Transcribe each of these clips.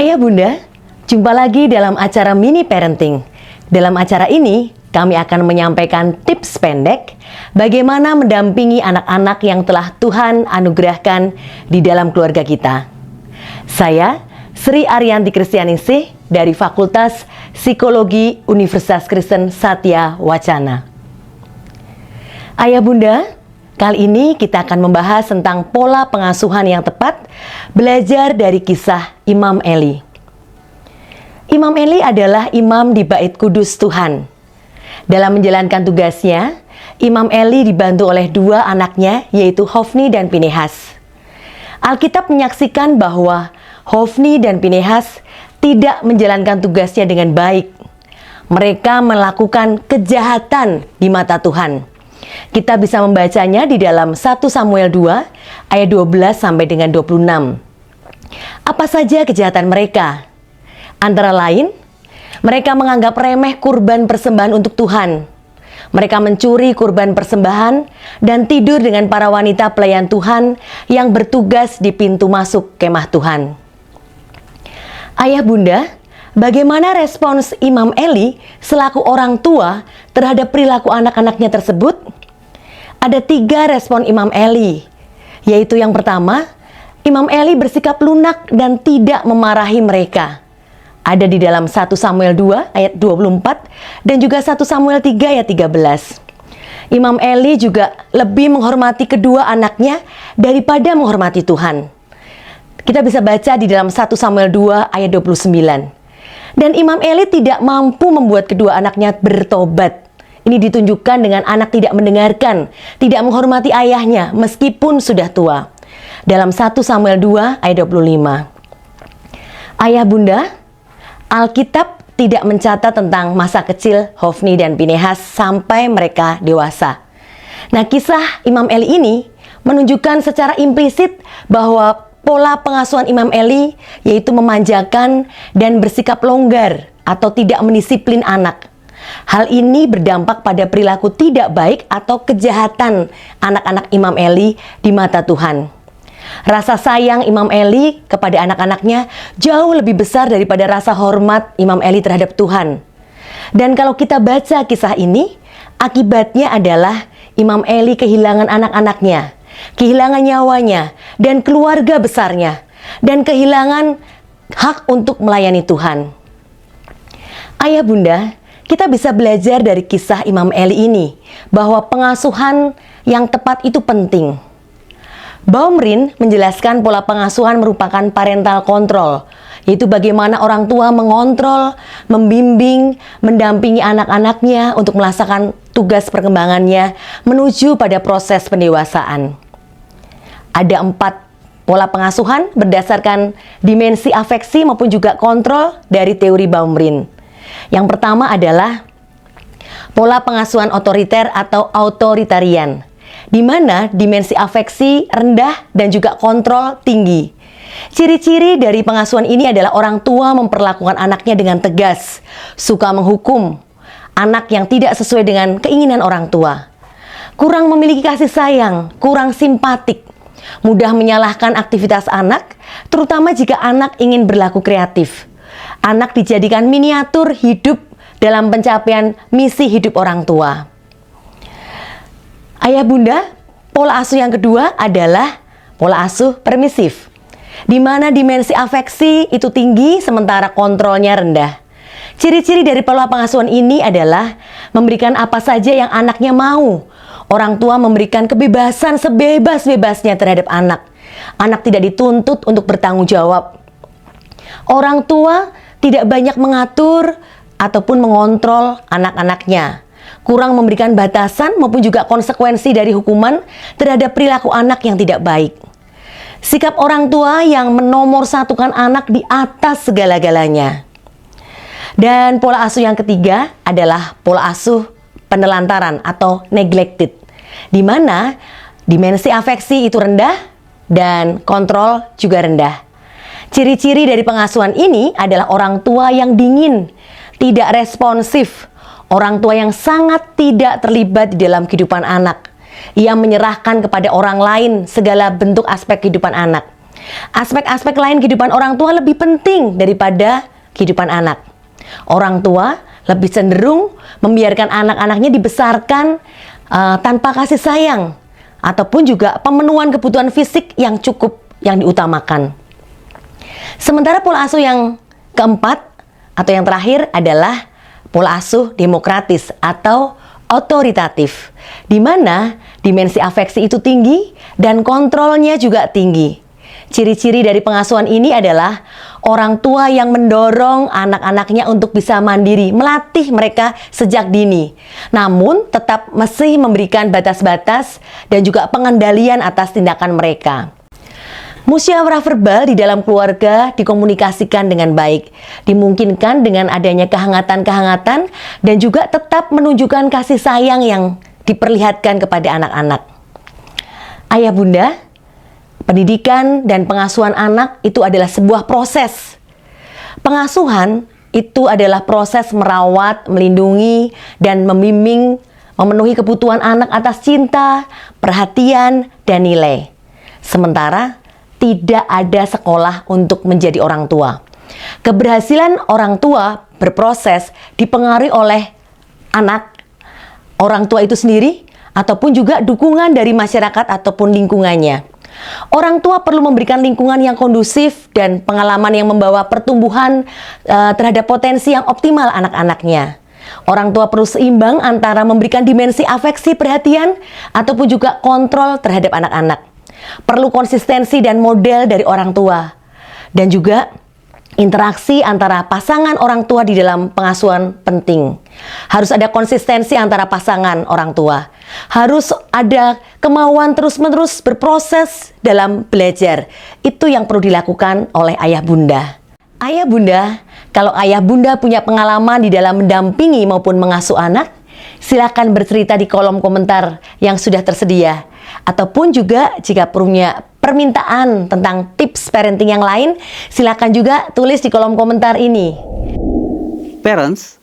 Ayah Bunda, jumpa lagi dalam acara Mini Parenting. Dalam acara ini, kami akan menyampaikan tips pendek bagaimana mendampingi anak-anak yang telah Tuhan anugerahkan di dalam keluarga kita. Saya, Sri Arianti Kristianingsih dari Fakultas Psikologi Universitas Kristen Satya Wacana. Ayah Bunda, kali ini kita akan membahas tentang pola pengasuhan yang tepat, belajar dari kisah Imam Eli. Imam Eli adalah imam di Bait Kudus Tuhan. Dalam menjalankan tugasnya, Imam Eli dibantu oleh dua anaknya, yaitu Hofni dan Pinehas. Alkitab menyaksikan bahwa Hofni dan Pinehas tidak menjalankan tugasnya dengan baik. Mereka melakukan kejahatan di mata Tuhan. Kita bisa membacanya di dalam 1 Samuel 2 ayat 12 sampai dengan 26. Apa saja kejahatan mereka? Antara lain, mereka menganggap remeh kurban persembahan untuk Tuhan. Mereka mencuri kurban persembahan dan tidur dengan para wanita pelayan Tuhan yang bertugas di pintu masuk kemah Tuhan. Ayah Bunda, bagaimana respons Imam Eli selaku orang tua terhadap perilaku anak-anaknya tersebut? Ada 3 respon Imam Eli, yaitu yang pertama, Imam Eli bersikap lunak dan tidak memarahi mereka. Ada di dalam 1 Samuel 2 ayat 24 dan juga 1 Samuel 3 ayat 13. Imam Eli juga lebih menghormati kedua anaknya daripada menghormati Tuhan. Kita bisa baca di dalam 1 Samuel 2 ayat 29. Dan Imam Eli tidak mampu membuat kedua anaknya bertobat. Ini ditunjukkan dengan anak tidak mendengarkan, tidak menghormati ayahnya meskipun sudah tua. Dalam 1 Samuel 2 ayat 25. Ayah Bunda, Alkitab tidak mencatat tentang masa kecil Hofni dan Pinehas sampai mereka dewasa. Nah, kisah Imam Eli ini menunjukkan secara implisit bahwa pola pengasuhan Imam Eli yaitu memanjakan dan bersikap longgar atau tidak mendisiplin anak. Hal ini berdampak pada perilaku tidak baik atau kejahatan anak-anak Imam Eli di mata Tuhan. Rasa sayang Imam Eli kepada anak-anaknya jauh lebih besar daripada rasa hormat Imam Eli terhadap Tuhan. Dan kalau kita baca kisah ini, akibatnya adalah Imam Eli kehilangan anak-anaknya, kehilangan nyawanya, dan keluarga besarnya, dan kehilangan hak untuk melayani Tuhan. Ayah Bunda, kita bisa belajar dari kisah Imam Eli ini, bahwa pengasuhan yang tepat itu penting. Baumrind menjelaskan pola pengasuhan merupakan parental control, yaitu bagaimana orang tua mengontrol, membimbing, mendampingi anak-anaknya untuk melaksanakan tugas perkembangannya menuju pada proses pendewasaan. Ada 4 pola pengasuhan berdasarkan dimensi afeksi maupun juga kontrol dari teori Baumrind. Yang pertama adalah pola pengasuhan otoriter atau authoritarian, di mana dimensi afeksi rendah dan juga kontrol tinggi. Ciri-ciri dari pengasuhan ini adalah orang tua memperlakukan anaknya dengan tegas, suka menghukum anak yang tidak sesuai dengan keinginan orang tua, kurang memiliki kasih sayang, kurang simpatik, mudah menyalahkan aktivitas anak, terutama jika anak ingin berlaku kreatif. Anak dijadikan miniatur hidup dalam pencapaian misi hidup orang tua. Ayah Bunda, pola asuh yang kedua adalah pola asuh permisif, di mana dimensi afeksi itu tinggi sementara kontrolnya rendah. Ciri-ciri dari pola pengasuhan ini adalah memberikan apa saja yang anaknya mau. Orang tua memberikan kebebasan sebebas-bebasnya terhadap anak. Anak tidak dituntut untuk bertanggung jawab. Orang tua tidak banyak mengatur ataupun mengontrol anak-anaknya. Kurang memberikan batasan maupun juga konsekuensi dari hukuman terhadap perilaku anak yang tidak baik. Sikap orang tua yang menomorsatukan anak di atas segala-galanya. Dan pola asuh yang ketiga adalah pola asuh penelantaran atau neglected, di mana dimensi afeksi itu rendah dan kontrol juga rendah. Ciri-ciri dari pengasuhan ini adalah orang tua yang dingin, tidak responsif, orang tua yang sangat tidak terlibat di dalam kehidupan anak. Ia menyerahkan kepada orang lain segala bentuk aspek kehidupan anak. Aspek-aspek lain kehidupan orang tua lebih penting daripada kehidupan anak. Orang tua lebih cenderung membiarkan anak-anaknya dibesarkan tanpa kasih sayang, ataupun juga pemenuhan kebutuhan fisik yang cukup yang diutamakan. Sementara pola asuh yang keempat atau yang terakhir adalah pola asuh demokratis atau otoritatif, di mana dimensi afeksi itu tinggi dan kontrolnya juga tinggi. Ciri-ciri dari pengasuhan ini adalah orang tua yang mendorong anak-anaknya untuk bisa mandiri, melatih mereka sejak dini. Namun tetap masih memberikan batas-batas dan juga pengendalian atas tindakan mereka. Musyawarah verbal di dalam keluarga dikomunikasikan dengan baik, dimungkinkan dengan adanya kehangatan-kehangatan dan juga tetap menunjukkan kasih sayang yang diperlihatkan kepada anak-anak. Ayah bunda, pendidikan dan pengasuhan anak itu adalah sebuah proses. Pengasuhan itu adalah proses merawat, melindungi, dan membimbing, memenuhi kebutuhan anak atas cinta, perhatian, dan nilai. Sementara tidak ada sekolah untuk menjadi orang tua. Keberhasilan orang tua berproses dipengaruhi oleh anak, orang tua itu sendiri, ataupun juga dukungan dari masyarakat ataupun lingkungannya. Orang tua perlu memberikan lingkungan yang kondusif dan pengalaman yang membawa pertumbuhan terhadap potensi yang optimal anak-anaknya. Orang tua perlu seimbang antara memberikan dimensi afeksi perhatian ataupun juga kontrol terhadap anak-anak. Perlu konsistensi dan model dari orang tua. Dan juga interaksi antara pasangan orang tua di dalam pengasuhan penting. Harus ada konsistensi antara pasangan orang tua. Harus ada kemauan terus-menerus berproses dalam belajar. Itu yang perlu dilakukan oleh ayah bunda. Ayah bunda, kalau ayah bunda punya pengalaman di dalam mendampingi maupun mengasuh anak, silakan bercerita di kolom komentar yang sudah tersedia. Ataupun juga jika punya permintaan tentang tips parenting yang lain, silakan juga tulis di kolom komentar ini. Parents,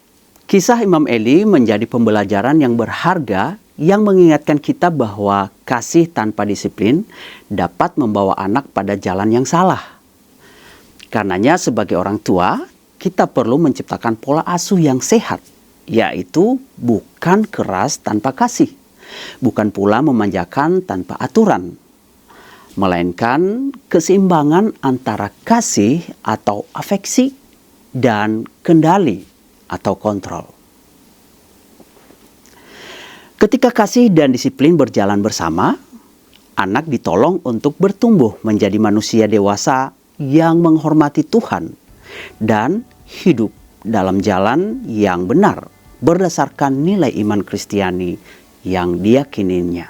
kisah Imam Eli menjadi pembelajaran yang berharga yang mengingatkan kita bahwa kasih tanpa disiplin dapat membawa anak pada jalan yang salah. Karenanya sebagai orang tua, kita perlu menciptakan pola asuh yang sehat, yaitu bukan keras tanpa kasih. Bukan pula memanjakan tanpa aturan, melainkan keseimbangan antara kasih atau afeksi dan kendali atau kontrol. Ketika kasih dan disiplin berjalan bersama, anak ditolong untuk bertumbuh menjadi manusia dewasa yang menghormati Tuhan dan hidup dalam jalan yang benar berdasarkan nilai iman Kristiani yang diyakininya.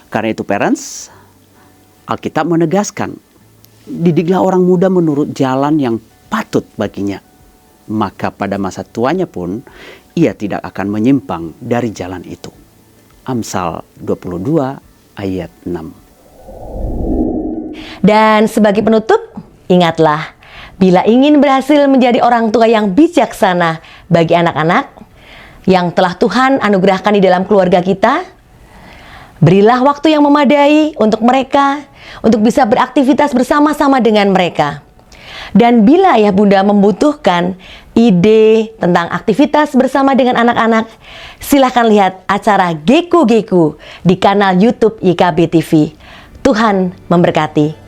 Karena itu parents, Alkitab menegaskan, didiklah orang muda menurut jalan yang patut baginya, maka pada masa tuanya pun ia tidak akan menyimpang dari jalan itu. Amsal 22 ayat 6. Dan sebagai penutup, ingatlah, bila ingin berhasil menjadi orang tua yang bijaksana bagi anak-anak yang telah Tuhan anugerahkan di dalam keluarga kita, berilah waktu yang memadai untuk mereka, untuk bisa beraktivitas bersama-sama dengan mereka. Dan bila ayah bunda membutuhkan ide tentang aktivitas bersama dengan anak-anak, silahkan lihat acara Geku-Geku di kanal YouTube YKB TV. Tuhan memberkati.